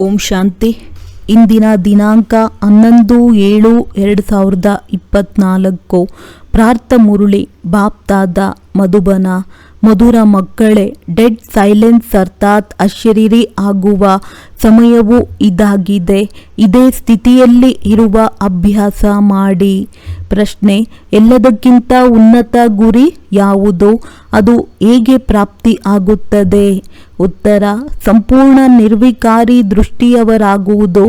ಓಂ ಶಾಂತಿ. ಇಂದಿನ ದಿನಾಂಕ 11/7/2024. ಪ್ರಾರ್ಥ ಮುರುಳಿ ಬಾಪ್ತಾದ ಮಧುಬನ. ಮಧುರ ಮಕ್ಕಳೇ, ಡೆಡ್ ಸೈಲೆನ್ಸ್ ಅರ್ಥಾತ್ ಅಶರೀರಿ ಆಗುವ ಸಮಯವು ಇದಾಗಿದೆ. ಇದೇ ಸ್ಥಿತಿಯಲ್ಲಿ ಇರುವ ಅಭ್ಯಾಸ ಮಾಡಿ. ಪ್ರಶ್ನೆ: ಎಲ್ಲದಕ್ಕಿಂತ ಉನ್ನತ ಗುರಿ ಯಾವುದು? ಅದು ಹೇಗೆ ಪ್ರಾಪ್ತಿ ಆಗುತ್ತದೆ? ಉತ್ತರ: ಸಂಪೂರ್ಣ ನಿರ್ವಿಕಾರಿ ದೃಷ್ಟಿಯವರಾಗುವುದು.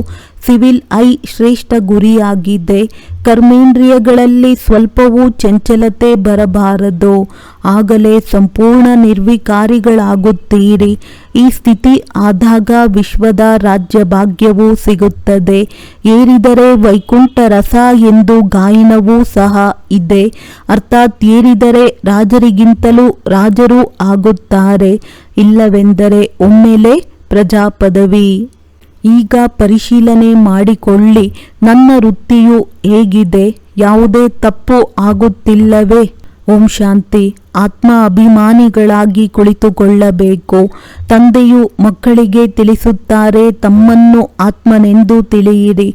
ಸಿವಿಲ್ ಐ ಶ್ರೇಷ್ಠ ಗುರಿಯಾಗಿದೆ. ಕರ್ಮೇಂದ್ರಿಯಗಳಲ್ಲಿ ಸ್ವಲ್ಪವೂ ಚಂಚಲತೆ ಬರಬಾರದು. ಆಗಲೇ ಸಂಪೂರ್ಣ ನಿರ್ವಿಕಾರಿಗಳಾಗುತ್ತೀರಿ. ಈ ಸ್ಥಿತಿ ಆದಾಗ ವಿಶ್ವದ ರಾಜ್ಯ ಭಾಗ್ಯವೂ ಸಿಗುತ್ತದೆ. ಏರಿದರೆ ವೈಕುಂಠ ರಸ ಎಂದು ಗಾಯನವೂ ಸಹ ಇದೆ. ಅರ್ಥಾತ್ ಏರಿದರೆ ರಾಜರಿಗಿಂತಲೂ ರಾಜರೂ ಆಗುತ್ತಾರೆ, ಇಲ್ಲವೆಂದರೆ ಒಮ್ಮೆಲೆ ಪ್ರಜಾಪದವಿ. ಈಗ ಪರಿಶೀಲನೆ ಮಾಡಿಕೊಳ್ಳಿ, ನನ್ನ ವೃತ್ತಿಯು ಹೇಗಿದೆ? ಯಾವುದೇ ತಪ್ಪು ಆಗುತ್ತಿಲ್ಲವೇ? ಓಂ ಶಾಂತಿ. ಆತ್ಮ ಅಭಿಮಾನಿಗಳಾಗಿ ಕುಳಿತುಕೊಳ್ಳಬೇಕು. ತಂದೆಯು ಮಕ್ಕಳಿಗೆ ತಿಳಿಸುತ್ತಾರೆ, ತಮ್ಮನ್ನು ಆತ್ಮನೆಂದು ತಿಳಿಯಿರಿ.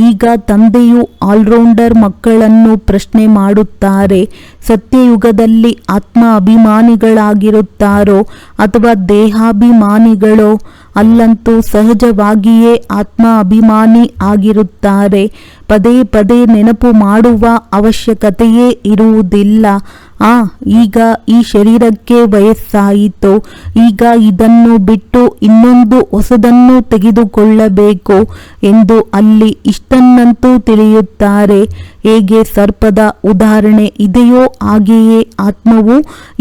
ಈಗ ತಂದೆಯು ಆಲ್ರೌಂಡರ್ ಮಕ್ಕಳನ್ನು ಪ್ರಶ್ನೆ ಮಾಡುತ್ತಾರೆ, ಸತ್ಯಯುಗದಲ್ಲಿ ಆತ್ಮ ಅಭಿಮಾನಿಗಳಾಗಿರುತ್ತಾರೋ ಅಥವಾ ದೇಹಾಭಿಮಾನಿಗಳೋ? ಅಲ್ಲಂತೂ ಸಹಜವಾಗಿಯೇ ಆತ್ಮ ಅಭಿಮಾನಿ ಆಗಿರುತ್ತಾರೆ. ಪದೇ ಪದೇ ನೆನಪು ಮಾಡುವ ಅವಶ್ಯಕತೆಯೇ ಇರುವುದಿಲ್ಲ. ಈಗ ಈ ಶರೀರಕ್ಕೆ ವಯಸ್ಸಾಯಿತು. ಈಗ ಇದನ್ನು ಬಿಟ್ಟು ಇನ್ನೊಂದು ಹೊಸದನ್ನು ತೆಗೆದುಕೊಳ್ಳಬೇಕು ಎಂದು ಅಲ್ಲಿ ಇಷ್ಟನ್ನಂತೂ ತಿಳಿಯುತ್ತಾರೆ. ಹೇಗೆ ಸರ್ಪದ ಉದಾಹರಣೆ ಇದೆಯೋ ಹಾಗೆಯೇ ಆತ್ಮವು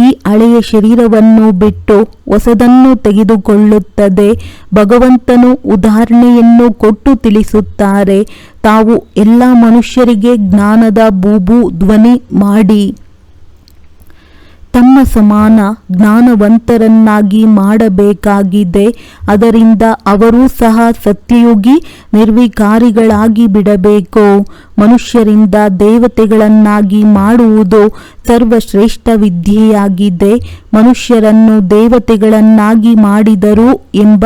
ಈ ಹಳೆಯ ಶರೀರವನ್ನು ಬಿಟ್ಟು ಹೊಸದನ್ನು ತೆಗೆದುಕೊಳ್ಳುತ್ತದೆ. ಭಗವಂತನು ಉದಾಹರಣೆಯನ್ನು ಕೊಟ್ಟು ತಿಳಿಸುತ್ತಾರೆ, ತಾವು ಎಲ್ಲ ಮನುಷ್ಯರಿಗೆ ಜ್ಞಾನದ ಬೂಬು ಧ್ವನಿ ಮಾಡಿ ತಮ್ಮ ಸಮಾನ ಜ್ಞಾನವಂತರನ್ನಾಗಿ ಮಾಡಬೇಕಾಗಿದೆ. ಅದರಿಂದ ಅವರೂ ಸಹ ಸತ್ಯಯುಗಿ ನಿರ್ವಿಕಾರಿಗಳಾಗಿ ಬಿಡಬೇಕು. ಮನುಷ್ಯರಿಂದ ದೇವತೆಗಳನ್ನಾಗಿ ಮಾಡುವುದು ಸರ್ವಶ್ರೇಷ್ಠ ವಿದ್ಯೆಯಾಗಿದೆ. ಮನುಷ್ಯರನ್ನು ದೇವತೆಗಳನ್ನಾಗಿ ಮಾಡಿದರು ಎಂಬ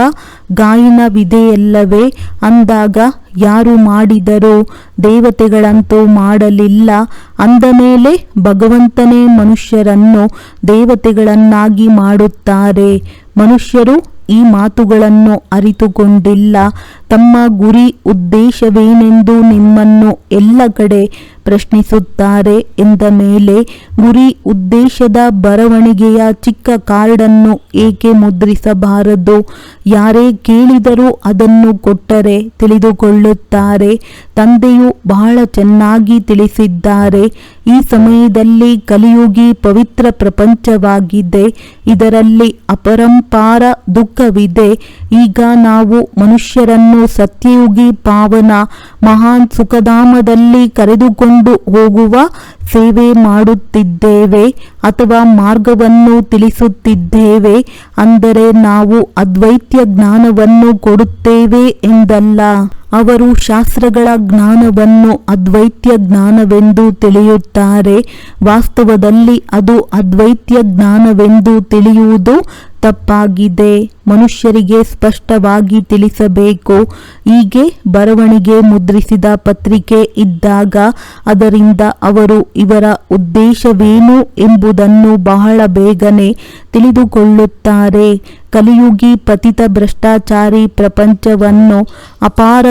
ಗಾಯನವಿದೆಯಲ್ಲವೇ? ಅಂದಾಗ ಯಾರು ಮಾಡಿದರು? ದೇವತೆಗಳಂತೂ ಮಾಡಲಿಲ್ಲ. ಅಂದ ಮೇಲೆ ಭಗವಂತನೇ ಮನುಷ್ಯರನ್ನು ದೇವತೆಗಳನ್ನಾಗಿ ಮಾಡುತ್ತಾರೆ. ಮನುಷ್ಯರು ಈ ಮಾತುಗಳನ್ನು ಅರಿತುಕೊಂಡಿಲ್ಲ. ತಮ್ಮ ಗುರಿ ಉದ್ದೇಶವೇನೆಂದು ನಿಮ್ಮನ್ನು ಎಲ್ಲ ಕಡೆ ಪ್ರಶ್ನಿಸುತ್ತಾರೆ ಎಂದ ಮೇಲೆ ಗುರಿ ಉದ್ದೇಶದ ಬರವಣಿಗೆಯ ಚಿಕ್ಕ ಕಾರ್ಡನ್ನು ಏಕೆ ಮುದ್ರಿಸಬಾರದು? ಯಾರೇ ಕೇಳಿದರೂ ಅದನ್ನು ಕೊಟ್ಟರೆ ತಿಳಿದುಕೊಳ್ಳುತ್ತಾರೆ. ತಂದೆಯು ಬಹಳ ಚೆನ್ನಾಗಿ ತಿಳಿಸಿದ್ದಾರೆ. ಈ ಸಮಯದಲ್ಲಿ ಕಲಿಯುಗಿ ಪವಿತ್ರ ಪ್ರಪಂಚವಾಗಿದೆ. ಇದರಲ್ಲಿ ಅಪರಂಪಾರ ದುಃಖವಿದೆ. ಈಗ ನಾವು ಮನುಷ್ಯರನ್ನು ಸತ್ಯಯುಗಿ ಪಾವನ ಮಹಾನ್ ಸುಖಧಾಮದಲ್ಲಿ ಕರೆದುಕೊಂಡು ಹೋಗುವ ಸೇವೆ ಮಾಡುತ್ತಿದ್ದೇವೆ ಅಥವಾ ಮಾರ್ಗವನ್ನು ತಿಳಿಸುತ್ತಿದ್ದೇವೆ. ಅಂದರೆ ನಾವು ಅದ್ವೈತ್ಯ ಜ್ಞಾನವನ್ನು ಕೊಡುತ್ತೇವೆ ಎಂದಲ್ಲ. ಅವರು ಶಾಸ್ತ್ರಗಳ ಜ್ಞಾನವನ್ನು ಅದ್ವೈತ್ಯ ಜ್ಞಾನವೆಂದು ತಿಳಿಯುತ್ತಾರೆ. ವಾಸ್ತವದಲ್ಲಿ ಅದು ಅದ್ವೈತ್ಯ ಜ್ಞಾನವೆಂದು ತಿಳಿಯುವುದು ತಪ್ಪಾಗಿದೆ. ಮನುಷ್ಯರಿಗೆ ಸ್ಪಷ್ಟವಾಗಿ ತಿಳಿಸಬೇಕು. ಹೀಗೆ ಬರವಣಿಗೆ ಮುದ್ರಿಸಿದ ಪತ್ರಿಕೆ ಇದ್ದಾಗ ಅದರಿಂದ ಅವರು ಇವರ ಉದ್ದೇಶವೇನು ಎಂಬುದನ್ನು ಬಹಳ ಬೇಗನೆ ತಿಳಿದುಕೊಳ್ಳುತ್ತಾರೆ. ಕಲಿಯುಗಿ ಪತಿತ ಭ್ರಷ್ಟಾಚಾರಿ ಪ್ರಪಂಚವನ್ನು ಅಪಾರ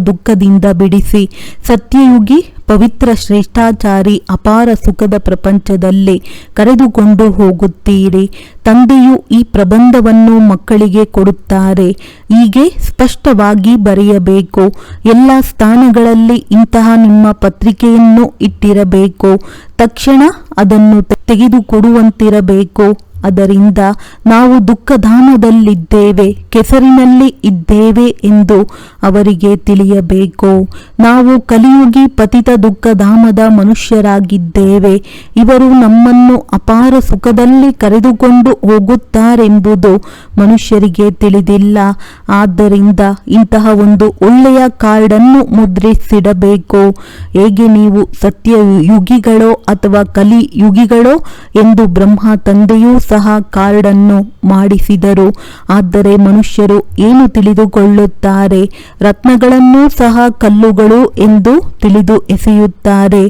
ದುಃಖದಿಂದ ಬಿಡಿಸಿ ಸತ್ಯಯುಗಿ ಪವಿತ್ರ ಶ್ರೇಷ್ಠಾಚಾರಿ ಅಪಾರ ಸುಖದ ಪ್ರಪಂಚದಲ್ಲಿ ಕರೆದುಕೊಂಡು ಹೋಗುತ್ತೀರಿ. ತಂದೆಯು ಈ ಪ್ರಬಂಧವನ್ನು ಮಕ್ಕಳಿಗೆ ಕೊಡುತ್ತಾರೆ. ಹೀಗೆ ಸ್ಪಷ್ಟವಾಗಿ ಬರೆಯಬೇಕು. ಎಲ್ಲ ಸ್ಥಾನಗಳಲ್ಲಿ ಇಂತಹ ನಿಮ್ಮ ಪತ್ರಿಕೆಯನ್ನು ಇಟ್ಟಿರಬೇಕು. ತಕ್ಷಣ ಅದನ್ನು ತೆಗೆದುಕೊಡುವಂತಿರಬೇಕು. ಅದರಿಂದ ನಾವು ದುಃಖಧಾಮದಲ್ಲಿದ್ದೇವೆ, ಕೆಸರಿನಲ್ಲಿ ಇದ್ದೇವೆ ಎಂದು ಅವರಿಗೆ ತಿಳಿಯಬೇಕು. ನಾವು ಕಲಿಯುಗಿ ಪತಿತ ದುಃಖಧಾಮದ ಮನುಷ್ಯರಾಗಿದ್ದೇವೆ. ಇವರು ನಮ್ಮನ್ನು ಅಪಾರ ಸುಖದಲ್ಲಿ ಕರೆದುಕೊಂಡು ಹೋಗುತ್ತಾರೆಂಬುದು ಮನುಷ್ಯರಿಗೆ ತಿಳಿದಿಲ್ಲ. ಆದ್ದರಿಂದ ಇಂತಹ ಒಂದು ಒಳ್ಳೆಯ ಕಾರ್ಡನ್ನು ಮುದ್ರಿಸಿಡಬೇಕು. ಹೇಗೆ ನೀವು ಸತ್ಯಯುಗಿಗಳೋ ಅಥವಾ ಕಲಿಯುಗಿಗಳೋ ಎಂದು ಬ್ರಹ್ಮ ತಂದೆಯೂ ಸಹ ಕಾರ್ಡನ್ನು ಮಾಡಿಸಿದರು. ಆದರೆ ಮನುಷ್ಯರು ಏನು ತಿಳಿದುಕೊಳ್ಳುತ್ತಾರೆ? ರತ್ನಗಳನ್ನೂ ಸಹ ಕಲ್ಲುಗಳು ಎಂದು ತಿಳಿದು ಎಸೆಯುತ್ತಾರೆ.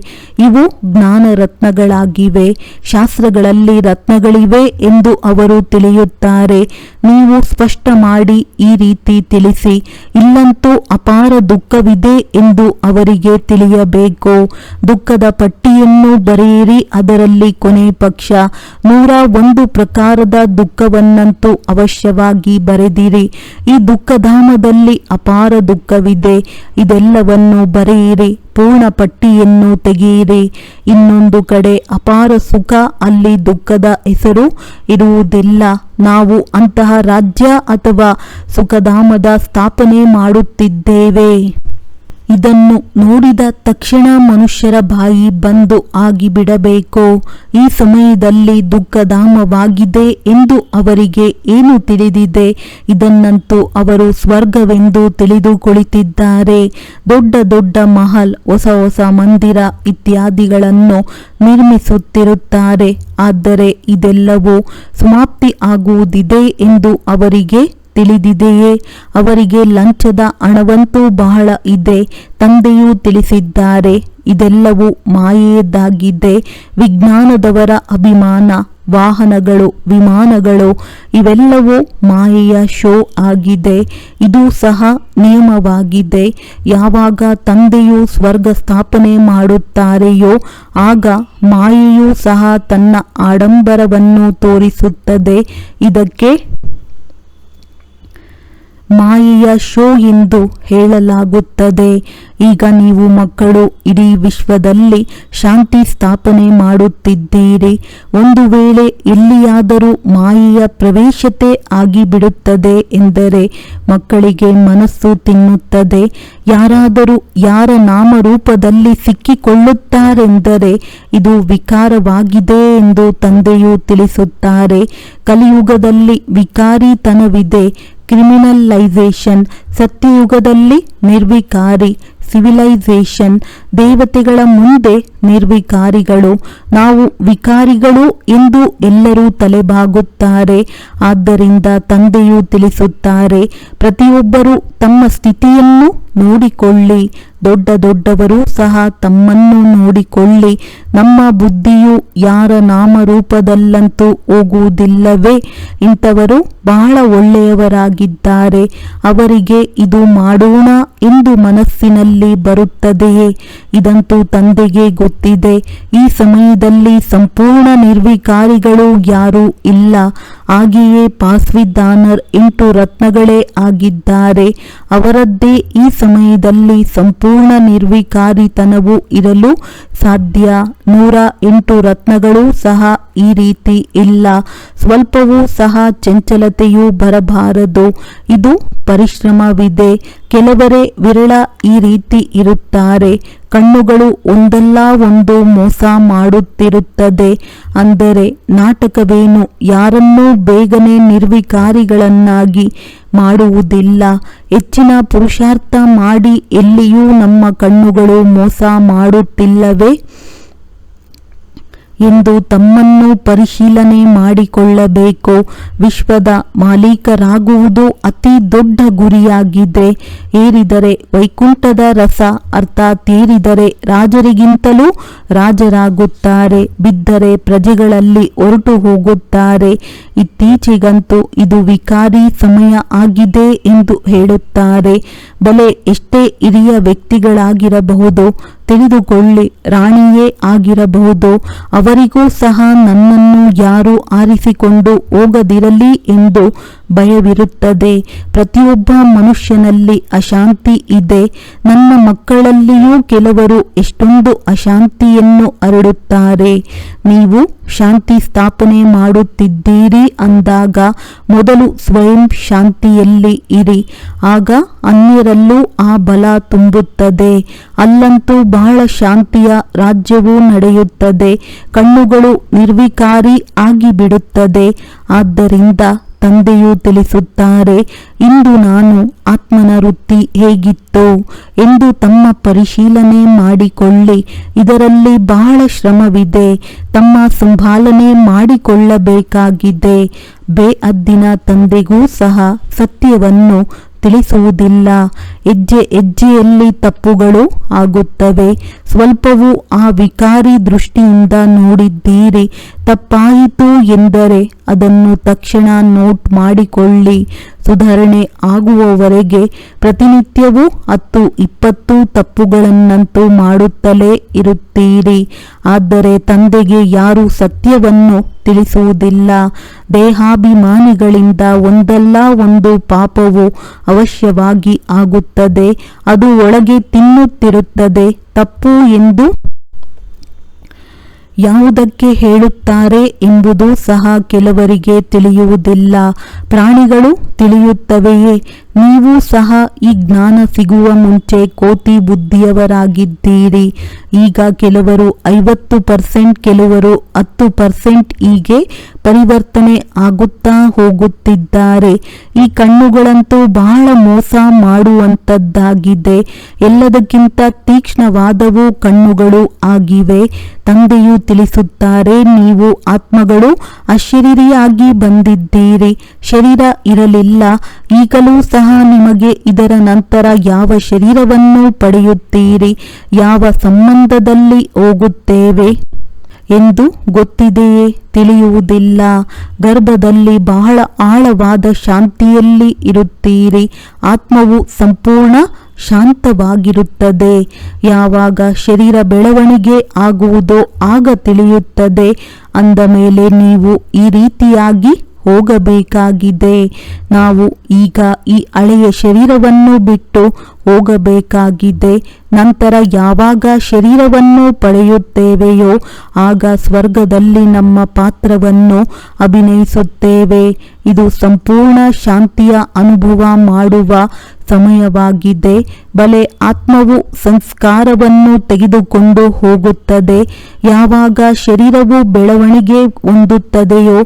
ಇವು ಜ್ಞಾನ ರತ್ನಗಳಾಗಿವೆ. ಶಾಸ್ತ್ರಗಳಲ್ಲಿ ರತ್ನಗಳಿವೆ ಎಂದು ಅವರು ತಿಳಿಯುತ್ತಾರೆ. ನೀವು ಸ್ಪಷ್ಟ ಮಾಡಿ ಈ ರೀತಿ ತಿಳಿಸಿ, ಇಲ್ಲಂತೂ ಅಪಾರ ದುಃಖವಿದೆ ಎಂದು ಅವರಿಗೆ ತಿಳಿಯಬೇಕು. ದುಃಖದ ಪಟ್ಟಿಯನ್ನು ಬರೆಯಿರಿ. ಅದರಲ್ಲಿ ಕೊನೆ ಪಕ್ಷ 101 ಪ್ರಕಾರದ ದುಃಖವನ್ನಂತೂ ಅವಶ್ಯವಾಗಿ ಬರೆದಿರಿ. ಈ ದುಃಖಧಾಮದಲ್ಲಿ ಅಪಾರ ದುಃಖವಿದೆ. ಇದೆಲ್ಲವನ್ನು ಬರೆಯಿರಿ. ಪೂರ್ಣ ಪಟ್ಟಿಯನ್ನು ತೆಗೆಯಿರಿ. ಇನ್ನೊಂದು ಕಡೆ ಅಪಾರ ಸುಖ, ಅಲ್ಲಿ ದುಃಖದ ಹೆಸರು ಇರುವುದಿಲ್ಲ. ನಾವು ಅಂತಹ ರಾಜ್ಯ ಅಥವಾ ಸುಖಧಾಮದ ಸ್ಥಾಪನೆ ಮಾಡುತ್ತಿದ್ದೇವೆ. ಇದನ್ನು ನೋಡಿದ ತಕ್ಷಣ ಮನುಷ್ಯರ ಬಾಯಿ ಬಂದು ಆಗಿಬಿಡಬೇಕು. ಈ ಸಮಯದಲ್ಲಿ ದುಃಖಧಾಮವಾಗಿದೆ ಎಂದು ಅವರಿಗೆ ಏನು ತಿಳಿದಿದೆ? ಇದನ್ನಂತೂ ಅವರು ಸ್ವರ್ಗವೆಂದು ತಿಳಿದು ಕುಳಿತಿದ್ದಾರೆ. ದೊಡ್ಡ ದೊಡ್ಡ ಮಹಲ್, ಹೊಸ ಹೊಸ ಮಂದಿರ ಇತ್ಯಾದಿಗಳನ್ನು ನಿರ್ಮಿಸುತ್ತಿರುತ್ತಾರೆ. ಆದರೆ ಇದೆಲ್ಲವೂ ಸಮಾಪ್ತಿ ಆಗುವುದಿದೆ ಎಂದು ಅವರಿಗೆ ತಿಳಿದಿದೆಯೇ? ಅವರಿಗೆ ಲಂಚದ ಹಣವಂತೂ ಬಹಳ ಇದೆ. ತಂದೆಯೂ ತಿಳಿಸಿದ್ದಾರೆ, ಇದೆಲ್ಲವೂ ಮಾಯೆಯದಾಗಿದೆ. ವಿಜ್ಞಾನದವರ ಅಭಿಮಾನ, ವಾಹನಗಳು, ವಿಮಾನಗಳು ಇವೆಲ್ಲವೂ ಮಾಯೆಯ ಶೋ ಆಗಿದೆ. ಇದು ಸಹ ನಿಯಮವಾಗಿದೆ. ಯಾವಾಗ ತಂದೆಯು ಸ್ವರ್ಗ ಸ್ಥಾಪನೆ ಮಾಡುತ್ತಾರೆಯೋ ಆಗ ಮಾಯೆಯೂ ಸಹ ತನ್ನ ಆಡಂಬರವನ್ನು ತೋರಿಸುತ್ತದೆ. ಇದಕ್ಕೆ ಮಾಯೆಯ ಶೋ ಎಂದು ಹೇಳಲಾಗುತ್ತದೆ. ಈಗ ನೀವು ಮಕ್ಕಳು ಇಡೀ ವಿಶ್ವದಲ್ಲಿ ಶಾಂತಿ ಸ್ಥಾಪನೆ ಮಾಡುತ್ತಿದ್ದೀರಿ. ಒಂದು ವೇಳೆ ಎಲ್ಲಿಯಾದರೂ ಮಾಯೆಯ ಪ್ರವೇಶತೆ ಆಗಿಬಿಡುತ್ತದೆ ಎಂದರೆ ಮಕ್ಕಳಿಗೆ ಮನಸ್ಸು ತಿನ್ನುತ್ತದೆ. ಯಾರಾದರೂ ಯಾರ ನಾಮರೂಪದಲ್ಲಿ ಸಿಕ್ಕಿಕೊಳ್ಳುತ್ತಾರೆಂದರೆ ಇದು ವಿಕಾರವಾಗಿದೆ ಎಂದು ತಂದೆಯು ತಿಳಿಸುತ್ತಾರೆ. ಕಲಿಯುಗದಲ್ಲಿ ವಿಕಾರಿತನವಿದೆ, ಕ್ರಿಮಿನಲೈಸೇಷನ್. ಸತ್ಯಯುಗದಲ್ಲಿ ನಿರ್ವಿಕಾರಿ, ಸಿವಿಲೈಸೇಷನ್. ದೇವತೆಗಳ ಮುಂದೆ ನಿರ್ವಿಕಾರಿಗಳು. ನಾವು ವಿಕಾರಿಗಳು ಎಂದು ಎಲ್ಲರೂ ತಲೆಬಾಗುತ್ತಾರೆ. ಆದ್ದರಿಂದ ತಂದೆಯು ತಿಳಿಸುತ್ತಾರೆ, ಪ್ರತಿಯೊಬ್ಬರೂ ತಮ್ಮ ಸ್ಥಿತಿಯನ್ನು ನೋಡಿಕೊಳ್ಳಿ. ದೊಡ್ಡ ದೊಡ್ಡವರು ಸಹ ತಮ್ಮನ್ನು ನೋಡಿಕೊಳ್ಳಿ. ನಮ್ಮ ಬುದ್ಧಿಯು ಯಾರ ನಾಮರೂಪದಲ್ಲಂತೂ ಹೋಗುವುದಿಲ್ಲವೇ? ಇಂಥವರು ಬಹಳ ಒಳ್ಳೆಯವರಾಗಿದ್ದಾರೆ. ಅವರಿಗೆ ಇದು ಮಾಡೋಣ ಎಂದು ಮನಸ್ಸಿನಲ್ಲಿ ಬರುತ್ತದೆಯೇ? ಇದಂತೂ ತಂದೆಗೆ ಗೊತ್ತಿದೆ. ಈ ಸಮಯದಲ್ಲಿ ಸಂಪೂರ್ಣ ನಿರ್ವಿಕಾರಿಗಳು ಯಾರೂ ಇಲ್ಲ. ಹಾಗೆಯೇ ಪಾಸ್ವಿಧಾನರ್ 8 ರತ್ನಗಳೇ ಆಗಿದ್ದಾರೆ. ಅವರದ್ದೇ ಈ ಸಮಯದಲ್ಲಿ ಸಂಪೂರ್ಣ ನಿರ್ವಿಕಾರಿತನವು ಇರಲು ಸಾಧ್ಯ. 108 ರತ್ನಗಳು ಸಹ ಈ ರೀತಿ ಇಲ್ಲ. ಸ್ವಲ್ಪವೂ ಸಹ ಚಂಚಲತೆಯೂ ಬರಬಾರದು. ಇದು ಪರಿಶ್ರಮವಿದೆ. ಕೆಲವರೇ ವಿರಳ ಈ ರೀತಿ ಇರುತ್ತಾರೆ. ಕಣ್ಣುಗಳು ಒಂದಲ್ಲ ಒಂದು ಮೋಸ ಮಾಡುತ್ತಿರುತ್ತದೆ. ಅಂದರೆ ನಾಟಕವೇನು ಯಾರನ್ನೂ ಬೇಗನೆ ನಿರ್ವಿಕಾರಿಗಳನ್ನಾಗಿ ಮಾಡುವುದಿಲ್ಲ. ಹೆಚ್ಚಿನ ಪುರುಷಾರ್ಥ ಮಾಡಿ ಎಲ್ಲಿಯೂ ನಮ್ಮ ಕಣ್ಣುಗಳು ಮೋಸ ಮಾಡುತ್ತಿಲ್ಲವೇ ಎಂದು ತಮ್ಮನ್ನು ಪರಿಶೀಲನೆ ಮಾಡಿಕೊಳ್ಳಬೇಕು. ವಿಶ್ವದ ಮಾಲೀಕರಾಗುವುದು ಅತಿ ದೊಡ್ಡ ಗುರಿಯಾಗಿದೆ. ಏರಿದರೆ ವೈಕುಂಠದ ರಸ, ಅರ್ಥಾತ್ ಏರಿದರೆ ರಾಜರಿಗಿಂತಲೂ ರಾಜರಾಗುತ್ತಾರೆ, ಬಿದ್ದರೆ ಪ್ರಜೆಗಳಲ್ಲಿ ಹೊರಟು ಹೋಗುತ್ತಾರೆ. ಇತ್ತೀಚೆಗಂತೂ ಇದು ವಿಕಾರಿ ಸಮಯ ಆಗಿದೆ ಎಂದು ಹೇಳುತ್ತಾರೆ. ಬಲೆ ಎಷ್ಟೇ ಹಿರಿಯ ವ್ಯಕ್ತಿಗಳಾಗಿರಬಹುದು, ತಿಳಿದುಕೊಳ್ಳಿ, ರಾಣಿಯೇ ಆಗಿರಬಹುದು, ಅವರಿಗೂ ಸಹ ನನ್ನನ್ನು ಯಾರು ಆರಿಸಿಕೊಂಡು ಹೋಗದಿರಲಿ ಎಂದು ಭಯವಿರುತ್ತದೆ. ಪ್ರತಿಯೊಬ್ಬ ಮನುಷ್ಯನಲ್ಲಿ ಅಶಾಂತಿ ಇದೆ. ನನ್ನ ಮಕ್ಕಳಲ್ಲಿಯೂ ಕೆಲವರು ಎಷ್ಟೊಂದು ಅಶಾಂತಿಯನ್ನು ಹರಡುತ್ತಾರೆ. ನೀವು ಶಾಂತಿ ಸ್ಥಾಪನೆ ಮಾಡುತ್ತಿದ್ದೀರಿ ಅಂದಾಗ ಮೊದಲು ಸ್ವಯಂ ಶಾಂತಿಯಲ್ಲಿ ಇರಿ. ಆಗ ಅನ್ಯರಲ್ಲೂ ಆ ಬಲ ತುಂಬುತ್ತದೆ. ಅಲ್ಲಂತೂ ಬಹಳ ಶಾಂತಿಯ ರಾಜ್ಯವೂ ನಡೆಯುತ್ತದೆ. ಕಣ್ಣುಗಳು ನಿರ್ವಿಕಾರಿ ಆಗಿಬಿಡುತ್ತದೆ. ಆದ್ದರಿಂದ ತಂದೆಯು ತಿಳಿಸುತ್ತಾರೆ, ಇಂದು ನಾನು ಆತ್ಮನ ವೃತ್ತಿ ಹೇಗಿತ್ತು ಎಂದು ತಮ್ಮ ಪರಿಶೀಲನೆ ಮಾಡಿಕೊಳ್ಳಿ. ಇದರಲ್ಲಿ ಬಹಳ ಶ್ರಮವಿದೆ. ತಮ್ಮ ಸಂಭಾಲನೆ ಮಾಡಿಕೊಳ್ಳಬೇಕಾಗಿದೆ. ಬೇಅದ್ದಿನ ತಂದೆಗೂ ಸಹ ಸತ್ಯವನ್ನು ತಿಳಿಸುವುದಿಲ್ಲ. ಹೆಜ್ಜೆ ಹೆಜ್ಜೆಯಲ್ಲಿ ತಪ್ಪುಗಳು ಆಗುತ್ತವೆ. ಸ್ವಲ್ಪವೂ ಆ ವಿಕಾರಿ ದೃಷ್ಟಿಯಿಂದ ನೋಡಿದ್ದೀರಿ. ತಪ್ಪಾಯಿತು ಎಂದರೆ ಅದನ್ನು ತಕ್ಷಣ ನೋಟ್ ಮಾಡಿಕೊಳ್ಳಿ. ಸುಧಾರಣೆ ಆಗುವವರೆಗೆ ಪ್ರತಿನಿತ್ಯವೂ 10-20 ತಪ್ಪುಗಳನ್ನಂತೂ ಮಾಡುತ್ತಲೇ ಇರುತ್ತೀರಿ. ಆದರೆ ತಂದೆಗೆ ಯಾರೂ ಸತ್ಯವನ್ನು ತಿಳಿಸುವುದಿಲ್ಲ. ದೇಹಾಭಿಮಾನಿಗಳಿಂದ ಒಂದಲ್ಲ ಒಂದು ಪಾಪವು ಅವಶ್ಯವಾಗಿ ಆಗುತ್ತದೆ. ಅದು ಒಳಗೆ ತಿನ್ನುತ್ತಿರುತ್ತದೆ. ತಪ್ಪು ಎಂದು ಯಾವುದಕ್ಕೆ ಹೇಳುತ್ತಾರೆ ಎಂಬುದು ಸಹ ಕೆಲವರಿಗೆ ತಿಳಿಯುವುದಿಲ್ಲ. ಪ್ರಾಣಿಗಳು ತಿಳಿಯುತ್ತವೆಯೇ? ನೀವು ಸಹ ಈ ಜ್ಞಾನ ಸಿಗುವ ಮುಂಚೆ ಕೋತಿ ಬುದ್ಧಿಯವರಾಗಿದ್ದೀರಿ. ಈಗ ಕೆಲವರು 50%, ಕೆಲವರು 10% ಹೀಗೆ ಪರಿವರ್ತನೆ ಆಗುತ್ತಾ ಹೋಗುತ್ತಿದ್ದಾರೆ. ಈ ಕಣ್ಣುಗಳಂತೂ ಬಹಳ ಮೋಸ ಮಾಡುವಂಥದ್ದಾಗಿದೆ. ಎಲ್ಲದಕ್ಕಿಂತ ತೀಕ್ಷ್ಣವಾದವು ಕಣ್ಣುಗಳು ಆಗಿವೆ. ತಂದೆಯು ತಿಳಿಸುತ್ತಾರೆ, ನೀವು ಆತ್ಮಗಳು ಅಶರೀರಿಯಾಗಿ ಬಂದಿದ್ದೀರಿ. ಶರೀರ ಇರಲಿಲ್ಲ. ಈಗಲೂ ಸಹ ನಿಮಗೆ ಇದರ ನಂತರ ಯಾವ ಶರೀರವನ್ನು ಪಡೆಯುತ್ತೀರಿ, ಯಾವ ಸಂಬಂಧದಲ್ಲಿ ಹೋಗುತ್ತೇವೆ ಎಂದು ಗೊತ್ತಿದೆಯೇ? ತಿಳಿಯುವುದಿಲ್ಲ. ಗರ್ಭದಲ್ಲಿ ಬಹಳ ಆಳವಾದ ಶಾಂತಿಯಲ್ಲಿ ಇರುತ್ತೀರಿ. ಆತ್ಮವು ಸಂಪೂರ್ಣ ಶಾಂತವಾಗಿರುತ್ತದೆ. ಯಾವಾಗ ಶರೀರ ಬೆಳವಣಿಗೆ ಆಗುವುದೋ ಆಗ ತಿಳಿಯುತ್ತದೆ. ಅಂದ ಮೇಲೆ ನೀವು ಈ ರೀತಿಯಾಗಿ ಹೋಗಬೇಕಾಗಿದೆ. ನಾವು ಈಗ ಈ ಹಳೆಯ ಶರೀರವನ್ನು ಬಿಟ್ಟು ಹೋಗಬೇಕಾಗಿದೆ. ನಂತರ ಯಾವಾಗ ಶರೀರವನ್ನು ಪಡೆಯುತ್ತೇವೆಯೋ ಆಗ ಸ್ವರ್ಗದಲ್ಲಿ ನಮ್ಮ ಪಾತ್ರವನ್ನು ಅಭಿನಯಿಸುತ್ತೇವೆ. ಇದು ಸಂಪೂರ್ಣ ಶಾಂತಿಯ ಅನುಭವ ಮಾಡುವ ಸಮಯವಾಗಿದೆ. ಬಲೆ ಆತ್ಮವು ಸಂಸ್ಕಾರವನ್ನು ತೆಗೆದುಕೊಂಡು ಹೋಗುತ್ತದೆ. ಯಾವಾಗ ಶರೀರವು ಬೆಳವಣಿಗೆ ಹೊಂದುತ್ತದೆಯೋ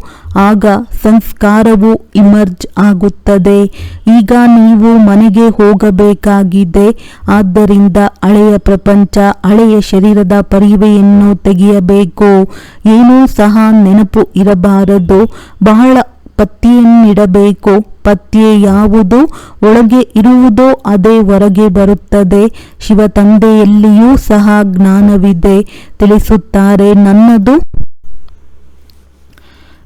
ಆಗ ಸಂಸ್ಕಾರವು ಇಮರ್ಜ್ ಆಗುತ್ತದೆ. ಈಗ ನೀವು ಮನೆಗೆ ಹೋಗಬೇಕಾಗಿದೆ. ಆದ್ದರಿಂದ ಹಳೆಯ ಪ್ರಪಂಚ, ಹಳೆಯ ಶರೀರದ ಪರಿವೆಯನ್ನು ತೆಗೆಯಬೇಕು. ಏನೂ ಸಹ ನೆನಪು ಇರಬಾರದು. ಬಹಳ ಪತ್ತೆಯನ್ನಿಡಬೇಕು. ಪತ್ಯೆ ಯಾವುದು ಒಳಗೆ ಇರುವುದೋ ಅದೇ ಹೊರಗೆ ಬರುತ್ತದೆ. ಶಿವ ತಂದೆಯಲ್ಲಿಯೂ ಸಹ ಜ್ಞಾನವಿದೆ. ತಿಳಿಸುತ್ತಾರೆ, ನನ್ನದು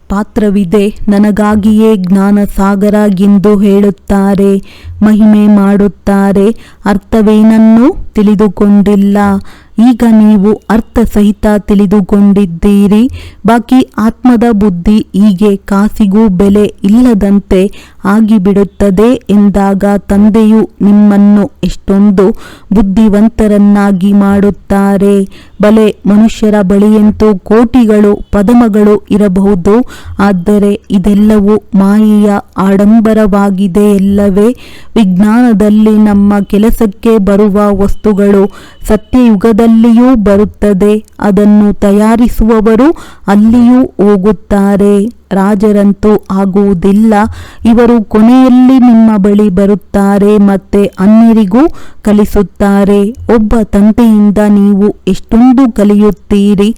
ಪಾತ್ರವಿದೆ. ನನಗಾಗಿಯೇ ಜ್ಞಾನ ಸಾಗರ ಎಂದು ಹೇಳುತ್ತಾರೆ. ಮಹಿಮೆ ಮಾಡುತ್ತಾರೆ. ಅರ್ಥವೇನನ್ನೂ ತಿಳಿದುಕೊಂಡಿಲ್ಲ. ಈಗ ನೀವು ಅರ್ಥ ಸಹಿತ ತಿಳಿದುಕೊಂಡಿದ್ದೀರಿ. ಬಾಕಿ ಆತ್ಮದ ಬುದ್ಧಿ ಹೀಗೆ ಕಾಸಿಗೂ ಬೆಲೆ ಇಲ್ಲದಂತೆ ಆಗಿಬಿಡುತ್ತದೆ ಎಂದಾಗ ತಂದೆಯು ನಿಮ್ಮನ್ನು ಎಷ್ಟೊಂದು ಬುದ್ಧಿವಂತರನ್ನಾಗಿ ಮಾಡುತ್ತಾರೆ. ಬಲೆ ಮನುಷ್ಯರ ಬಳಿಯಂತೂ ಕೋಟಿಗಳು ಪದಮಗಳು ಇರಬಹುದು. ಆದರೆ ಇದೆಲ್ಲವೂ ಮಾಯೆಯ ಆಡಂಬರವಾಗಿದೆಯಲ್ಲವೇ? ವಿಜ್ಞಾನದಲ್ಲಿ ನಮ್ಮ ಕೆಲಸಕ್ಕೆ ಬರುವ ವಸ್ತುಗಳು ಸತ್ಯಯುಗದಲ್ಲಿಯೂ ಬರುತ್ತದೆ. ಅದನ್ನು ತಯಾರಿಸುವವರು ಅಲ್ಲಿಯೂ ಹೋಗುತ್ತಾರೆ. ರಾಜರಂತೂ ಆಗುವುದಿಲ್ಲ. ಇವರು ಕೊನೆಯಲ್ಲಿ ನಿಮ್ಮ ಬಳಿ ಬರುತ್ತಾರೆ ಮತ್ತೆ ಅನ್ಯರಿಗೂ ಕಲಿಸುತ್ತಾರೆ. ಒಬ್ಬ ತಂದೆಯಿಂದ ನೀವು ಎಷ್ಟೊಂದು ಕಲಿಯುತ್ತೀರಿ.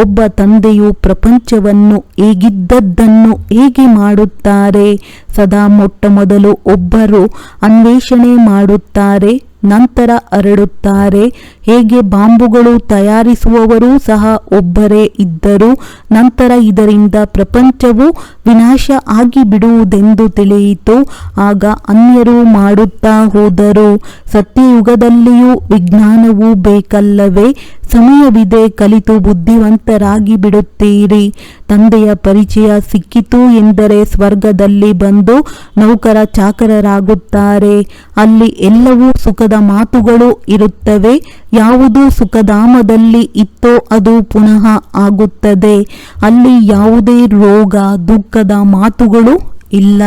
ಒಬ್ಬ ತಂದೆಯು ಪ್ರಪಂಚವನ್ನು ಹೇಗಿದ್ದದ್ದನ್ನು ಹೇಗೆ ಮಾಡುತ್ತಾರೆ. ಸದಾ ಮೊಟ್ಟಮೊದಲು ಒಬ್ಬರು ಅನ್ವೇಷಣೆ ಮಾಡುತ್ತಾರೆ, ನಂತರ ಹರಡುತ್ತಾರೆ. ಹೇಗೆ ಬಾಂಬುಗಳು ತಯಾರಿಸುವವರೂ ಸಹ ಒಬ್ಬರೇ ಇದ್ದರು. ನಂತರ ಇದರಿಂದ ಪ್ರಪಂಚವು ವಿನಾಶ ಆಗಿಬಿಡುವುದೆಂದು ತಿಳಿಯಿತು. ಆಗ ಅನ್ಯರು ಮಾಡುತ್ತಾ ಹೋದರು. ಸತ್ಯಯುಗದಲ್ಲಿಯೂ ವಿಜ್ಞಾನವೂ ಬೇಕಲ್ಲವೇ? ಸಮಯವಿದೆ, ಕಲಿತು ಬುದ್ಧಿವಂತರಾಗಿ ಬಿಡುತ್ತೀರಿ. ತಂದೆಯ ಪರಿಚಯ ಸಿಕ್ಕಿತು ಎಂದರೆ ಸ್ವರ್ಗದಲ್ಲಿ ಬಂದು ನೌಕರ ಚಾಕರರಾಗುತ್ತಾರೆ. ಅಲ್ಲಿ ಎಲ್ಲವೂ ಸುಖದ ಮಾತುಗಳು ಇರುತ್ತವೆ. ಯಾವುದು ಸುಖಧಾಮದಲ್ಲಿ ಇತ್ತೋ ಅದು ಪುನಃ ಆಗುತ್ತದೆ. ಅಲ್ಲಿ ಯಾವುದೇ ರೋಗ ದುಃಖದ ಮಾತುಗಳು ಇಲ್ಲ.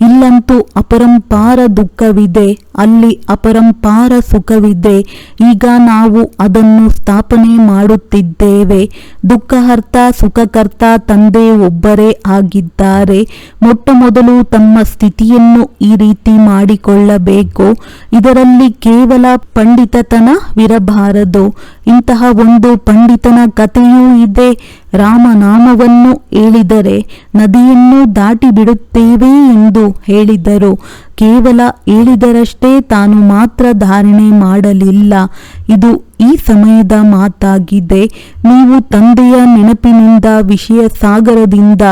ಇಲ್ಲಂತೂ ಅಪರಂಪಾರ ದುಃಖವಿದೆ, ಅಲ್ಲಿ ಅಪರಂಪಾರ ಸುಖವಿದೆ. ಈಗ ನಾವು ಅದನ್ನು ಸ್ಥಾಪನೆ ಮಾಡುತ್ತಿದ್ದೇವೆ. ದುಃಖಹರ್ತ ಸುಖಕರ್ತ ತಂದೆ ಒಬ್ಬರೇ ಆಗಿದ್ದಾರೆ. ಮೊಟ್ಟ ಮೊದಲು ತಮ್ಮ ಸ್ಥಿತಿಯನ್ನು ಈ ರೀತಿ ಮಾಡಿಕೊಳ್ಳಬೇಕು. ಇದರಲ್ಲಿ ಕೇವಲ ಪಂಡಿತತನವಿರಬಾರದು. ಇಂತಹ ಒಂದು ಪಂಡಿತನ ಕಥೆಯೂ ಇದೆ. ರಾಮನಾಮವನ್ನು ಹೇಳಿದರೆ ನದಿಯನ್ನು ದಾಟಿ ಬಿಡುತ್ತೇವೆ ಎಂದು ಹೇಳಿದರು. ಕೇವಲ ಹೇಳಿದರಷ್ಟೇ, ತಾನು ಮಾತ್ರ ಧಾರಣೆ ಮಾಡಲಿಲ್ಲ. ಇದು ಈ ಸಮಯದ ಮಾತಾಗಿದೆ. ನೀವು ತಂದೆಯ ನೆನಪಿನಿಂದ ವಿಷಯ ಸಾಗರದಿಂದ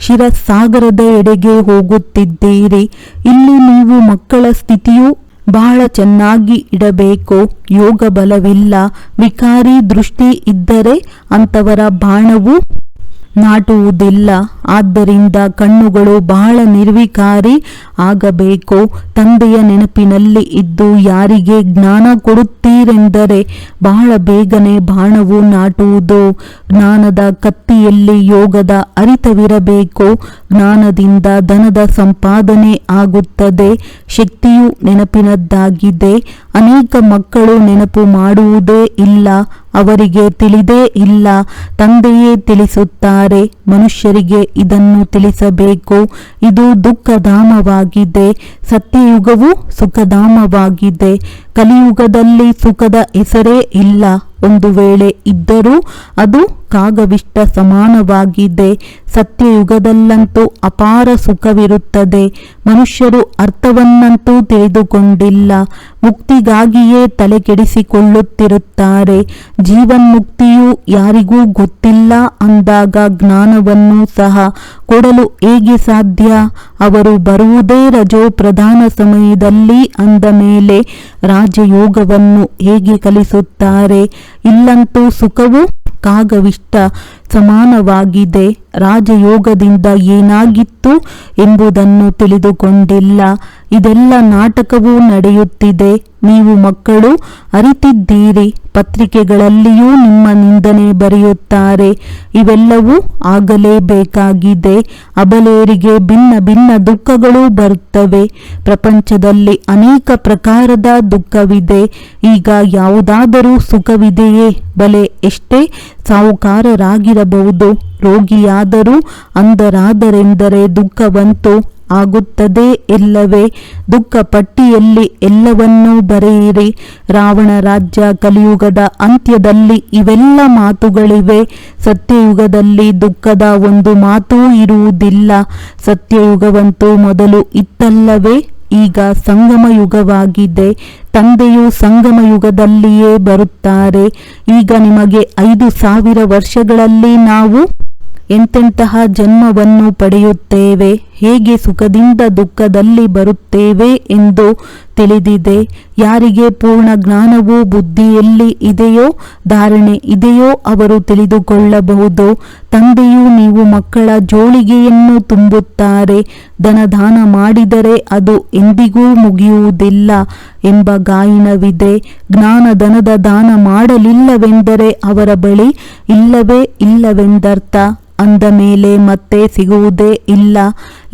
ಶಿರಸಾಗರದ ಎಡೆಗೆ ಹೋಗುತ್ತಿದ್ದೀರಿ. ಇಲ್ಲಿ ನೀವು ಮಕ್ಕಳ ಸ್ಥಿತಿಯು ಬಹಳ ಚೆನ್ನಾಗಿ ಇಡಬೇಕು. ಯೋಗ ಬಲವಿಲ್ಲ, ವಿಕಾರಿ ದೃಷ್ಟಿ ಇದ್ದರೆ ಅಂಥವರ ಬಾಣವು ನಾಟುವುದಿಲ್ಲ. ಆದ್ದರಿಂದ ಕಣ್ಣುಗಳು ಬಹಳ ನಿರ್ವಿಕಾರಿ ಆಗಬೇಕು. ತಂದೆಯ ನೆನಪಿನಲ್ಲಿ ಇದ್ದು ಯಾರಿಗೆ ಜ್ಞಾನ ಕೊಡುತ್ತೀರೆಂದರೆ ಬಹಳ ಬೇಗನೆ ಬಾಣವು ನಾಟುವುದು. ಜ್ಞಾನದ ಕತ್ತಿಯಲ್ಲಿ ಯೋಗದ ಅರಿತವಿರಬೇಕು. ಜ್ಞಾನದಿಂದ ಧನದ ಸಂಪಾದನೆ ಆಗುತ್ತದೆ. ಶಕ್ತಿಯು ನೆನಪಿನದ್ದಾಗಿದೆ. ಅನೇಕ ಮಕ್ಕಳು ನೆನಪು ಮಾಡುವುದೇ ಇಲ್ಲ. ಅವರಿಗೆ ತಿಳಿದೇ ಇಲ್ಲ. ತಂದೆಯೇ ತಿಳಿಸುತ್ತಾರೆ. ಮನುಷ್ಯರಿಗೆ ಇದನ್ನು ತಿಳಿಸಬೇಕು. ಇದು ದುಃಖಧಾಮವಾಗಿದೆ. ಸತ್ಯಯುಗವು ಸುಖಧಾಮವಾಗಿದೆ. ಕಲಿಯುಗದಲ್ಲಿ ಸುಖದ ಹೆಸರೇ ಇಲ್ಲ. ಒಂದು ವೇಳೆ ಇದ್ದರೂ ಅದು ಕಾಗವಿಷ್ಟ ಸಮಾನವಾಗಿದೆ. ಸತ್ಯಯುಗದಲ್ಲಂತೂ ಅಪಾರ ಸುಖವಿರುತ್ತದೆ. ಮನುಷ್ಯರು ಅರ್ಥವನ್ನಂತೂ ತಿಳಿದುಕೊಂಡಿಲ್ಲ. ಮುಕ್ತಿಗಾಗಿಯೇ ತಲೆ ಕೆಡಿಸಿಕೊಳ್ಳುತ್ತಿರುತ್ತಾರೆ. ಜೀವನ್ಮುಕ್ತಿಯು ಯಾರಿಗೂ ಗೊತ್ತಿಲ್ಲ ಅಂದಾಗ ಜ್ಞಾನವನ್ನು ಸಹ ಕೊಡಲು ಹೇಗೆ ಸಾಧ್ಯ? ಅವರು ಬರುವುದೇ ರಜೋ ಪ್ರಧಾನ ಸಮಯದಲ್ಲಿ ಅಂದ ಮೇಲೆ ರಾಜಯೋಗವನ್ನು ಹೇಗೆ ಕಲಿಸುತ್ತಾರೆ? ಇಲ್ಲಂತೂ ಸುಖವು ಕಾಗವಿಷ್ಟ ಸಮಾನವಾಗಿದೆ. ರಾಜಯೋಗದಿಂದ ಏನಾಗಿತ್ತು ಎಂಬುದನ್ನು ತಿಳಿದುಕೊಂಡಿಲ್ಲ. ಇದೆಲ್ಲ ನಾಟಕವೂ ನಡೆಯುತ್ತಿದೆ. ನೀವು ಮಕ್ಕಳು ಅರಿತಿದ್ದೀರಿ. ಪತ್ರಿಕೆಗಳಲ್ಲಿಯೂ ನಿಮ್ಮ ನಿಂದನೆ ಬರೆಯುತ್ತಾರೆ. ಇವೆಲ್ಲವೂ ಆಗಲೇಬೇಕಾಗಿದೆ. ಅಬಲೆಯರಿಗೆ ಭಿನ್ನ ಭಿನ್ನ ದುಃಖಗಳು ಬರುತ್ತವೆ. ಪ್ರಪಂಚದಲ್ಲಿ ಅನೇಕ ಪ್ರಕಾರದ ದುಃಖವಿದೆ. ಈಗ ಯಾವುದಾದರೂ ಸುಖವಿದೆಯೇ? ಬಲೆ ಎಷ್ಟೇ ಸಾಹುಕಾರರಾಗಿರಬಹುದು, ರೋಗಿಯಾದರೂ ಅಂಧರಾದರೆಂದರೆ ದುಃಖವಂತೂ ಆಗುತ್ತದೆ ಎಲ್ಲವೇ? ದುಃಖ ಪಟ್ಟಿಯಲ್ಲಿ ಎಲ್ಲವನ್ನೂ ಬರೆಯಿರಿ. ರಾವಣ ರಾಜ್ಯ ಕಲಿಯುಗದ ಅಂತ್ಯದಲ್ಲಿ ಇವೆಲ್ಲ ಮಾತುಗಳಿವೆ. ಸತ್ಯಯುಗದಲ್ಲಿ ದುಃಖದ ಒಂದು ಮಾತೂ ಇರುವುದಿಲ್ಲ. ಸತ್ಯಯುಗವಂತೂ ಮೊದಲು ಇತ್ತಲ್ಲವೇ? ಈಗ ಸಂಗಮ ಯುಗವಾಗಿದೆ. ತಂದೆಯು ಸಂಗಮ ಯುಗದಲ್ಲಿಯೇ ಬರುತ್ತಾರೆ. ಈಗ ನಿಮಗೆ 5,000 ವರ್ಷಗಳಲ್ಲಿ ನಾವು ಎಂತೆಂತಹ ಜನ್ಮವನ್ನು ಪಡೆಯುತ್ತೇವೆ, ಹೇಗೆ ಸುಖದಿಂದ ದುಃಖದಲ್ಲಿ ಬರುತ್ತೇವೆ ಎಂದು ತಿಳಿದಿದೆ. ಯಾರಿಗೆ ಪೂರ್ಣ ಜ್ಞಾನವು ಬುದ್ಧಿಯಲ್ಲಿ ಇದೆಯೋ, ಧಾರಣೆ ಇದೆಯೋ ಅವರು ತಿಳಿದುಕೊಳ್ಳಬಹುದು. ತಂದೆಯು ನೀವು ಮಕ್ಕಳ ಜೋಳಿಗೆಯನ್ನು ತುಂಬುತ್ತಾರೆ. ಧನದಾನ ಮಾಡಿದರೆ ಅದು ಎಂದಿಗೂ ಮುಗಿಯುವುದಿಲ್ಲ ಎಂಬ ಗಾಯನವಿದೆ. ಜ್ಞಾನಧನದ ದಾನ ಮಾಡಲಿಲ್ಲವೆಂದರೆ ಅವರ ಬಳಿ ಇಲ್ಲವೇ ಇಲ್ಲವೆಂದರ್ಥ. ಅಂದ ಮೇಲೆ ಮತ್ತೆ ಸಿಗುವುದೇ ಇಲ್ಲ.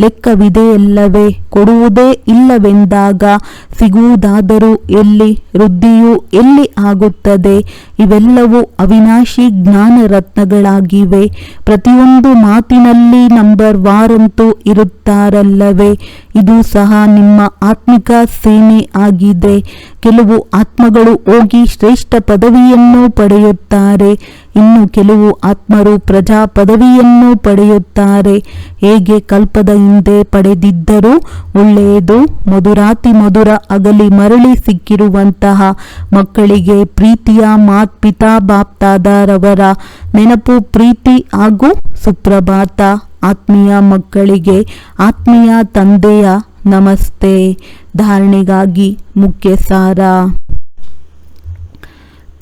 ಲೆಕ್ಕವಿದೆಯಲ್ಲವೇ? ಕೊಡುವುದೇ ಇಲ್ಲವೆಂದಾಗ ಸಿಗುವುದಾದರೂ ಎಲ್ಲಿ? ವೃದ್ಧಿಯು ಎಲ್ಲಿ ಆಗುತ್ತದೆ? ಇವೆಲ್ಲವೂ ಅವಿನಾಶಿ ಜ್ಞಾನ ರತ್ನಗಳಾಗಿವೆ. ಪ್ರತಿಯೊಂದು ಮಾತಿನಲ್ಲಿ ನಂಬರ್ ವಾರಂತೂ ಇರುತ್ತಾರಲ್ಲವೇ? ಇದು ಸಹ ನಿಮ್ಮ ಆತ್ಮಿಕ ಸೇನೆ ಆಗಿದೆ. ಕೆಲವು ಆತ್ಮಗಳು ಹೋಗಿ ಶ್ರೇಷ್ಠ ಪದವಿಯನ್ನು ಪಡೆಯುತ್ತಾರೆ. ಇನ್ನು ಕೆಲವು ಆತ್ಮರು ಪ್ರಜಾ ಪದವಿಯನ್ನು ಪಡೆಯುತ್ತಾರೆ. ಹೇಗೆ ಕಲ್ಪದ ಹಿಂದೆ ಪಡೆದಿದ್ದರೂ ಒಳ್ಳೆಯದು. ಮಧುರಾತಿ ಮಧುರ ಅಗಲಿ ಮರಳಿ ಸಿಕ್ಕಿರುವಂತಹ ಮಕ್ಕಳಿಗೆ ಪ್ರೀತಿಯ ಮಾತ್ಪಿತಾ ಬಾಪ್ತಾದರವರ ನೆನಪು, ಪ್ರೀತಿ ಹಾಗೂ ಸುಪ್ರಭಾತ. ಆತ್ಮೀಯ ಮಕ್ಕಳಿಗೆ ಆತ್ಮೀಯ ತಂದೆಯ ನಮಸ್ತೆ. ಧಾರಣೆಗಾಗಿ ಮುಖ್ಯ ಸಾರ.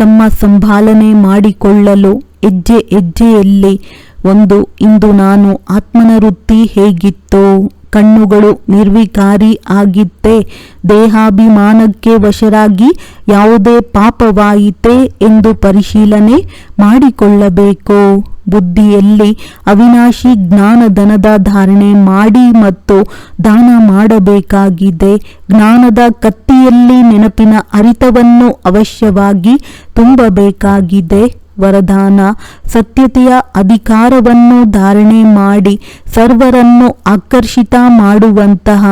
ತಮ್ಮ ಸಂಭಾಲನೆ ಮಾಡಿಕೊಳ್ಳಲು ಹೆಜ್ಜೆ ಹೆಜ್ಜೆಯಲ್ಲಿ ಒಂದು. ಇಂದು ನಾನು ಆತ್ಮನ ವೃತ್ತಿ ಹೇಗಿತ್ತು? ಕಣ್ಣುಗಳು ನಿರ್ವಿಕಾರಿ ಆಗಿತ್ತೆ? ದೇಹಾಭಿಮಾನಕ್ಕೆ ವಶರಾಗಿ ಯಾವುದೇ ಪಾಪವಾಯಿತೆ ಎಂದು ಪರಿಶೀಲನೆ ಮಾಡಿಕೊಳ್ಳಬೇಕು. ಬುದ್ಧಿಯಲ್ಲಿ ಅವಿನಾಶಿ ಜ್ಞಾನಧನದ ಧಾರಣೆ ಮಾಡಿ ಮತ್ತು ದಾನ ಮಾಡಬೇಕಾಗಿದೆ. ಜ್ಞಾನದ ಕತ್ತಿಯಲ್ಲಿ ನೆನಪಿನ ಹರಿತವನ್ನು ಅವಶ್ಯವಾಗಿ ತುಂಬಬೇಕಾಗಿದೆ. ವರದಾನ: ಸತ್ಯತೆಯ ಅಧಿಕಾರವನ್ನು ಧಾರಣೆ ಮಾಡಿ ಸರ್ವರನ್ನು ಆಕರ್ಷಿತ ಮಾಡುವಂತಹ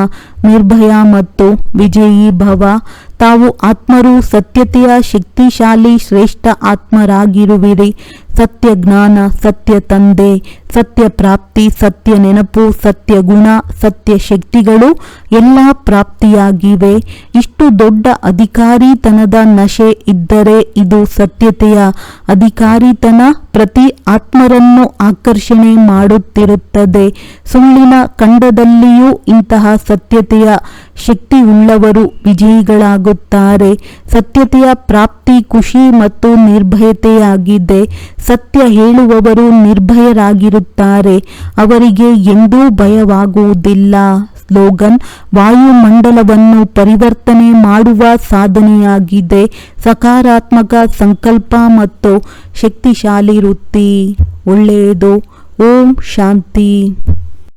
ನಿರ್ಭಯ ಮತ್ತು ವಿಜಯೀ ಭವ. ತಾವು ಆತ್ಮರು ಸತ್ಯತೆಯ ಶಕ್ತಿಶಾಲಿ ಶ್ರೇಷ್ಠ ಆತ್ಮರಾಗಿರುವಿರಿ. ಸತ್ಯ ಜ್ಞಾನ, ಸತ್ಯ ತಂದೆ, ಸತ್ಯ ಪ್ರಾಪ್ತಿ, ಸತ್ಯ ನೆನಪು, ಸತ್ಯ ಗುಣ, ಸತ್ಯ ಶಕ್ತಿಗಳು ಎಲ್ಲ ಪ್ರಾಪ್ತಿಯಾಗಿವೆ. ಇಷ್ಟು ದೊಡ್ಡ ಅಧಿಕಾರಿತನದ ನಶೆ ಇದ್ದರೆ ಇದು ಸತ್ಯತೆಯ ಅಧಿಕಾರಿತನ ಪ್ರತಿ ಆತ್ಮರನ್ನು ಆಕರ್ಷಣೆ ಮಾಡುತ್ತಿರುತ್ತದೆ. ಸುಳ್ಳಿನ ಖಂಡದಲ್ಲಿಯೂ ಇಂತಹ ಸತ್ಯತೆಯ ಶಕ್ತಿ ಉಳ್ಳವರು ವಿಜಯಿಗಳಾಗುತ್ತಾರೆ. ಸತ್ಯತೆಯ ಪ್ರಾಪ್ತಿ ಖುಷಿ ಮತ್ತು ನಿರ್ಭಯತೆಯಾಗಿದೆ. ಸತ್ಯ ಹೇಳುವವರು ನಿರ್ಭಯರಾಗಿರುತ್ತಾರೆ. ಅವರಿಗೆ ಎಂದೂ ಭಯವಾಗುವುದಿಲ್ಲ. ಸ್ಲೋಗನ್: ವಾಯುಮಂಡಲವನ್ನು ಪರಿವರ್ತನೆ ಮಾಡುವ ಸಾಧನೆಯಾಗಿದೆ ಸಕಾರಾತ್ಮಕ ಸಂಕಲ್ಪ ಮತ್ತು ಶಕ್ತಿಶಾಲಿ ವೃತ್ತಿ. ಒಳ್ಳೆಯದು. ಓಂ ಶಾಂತಿ.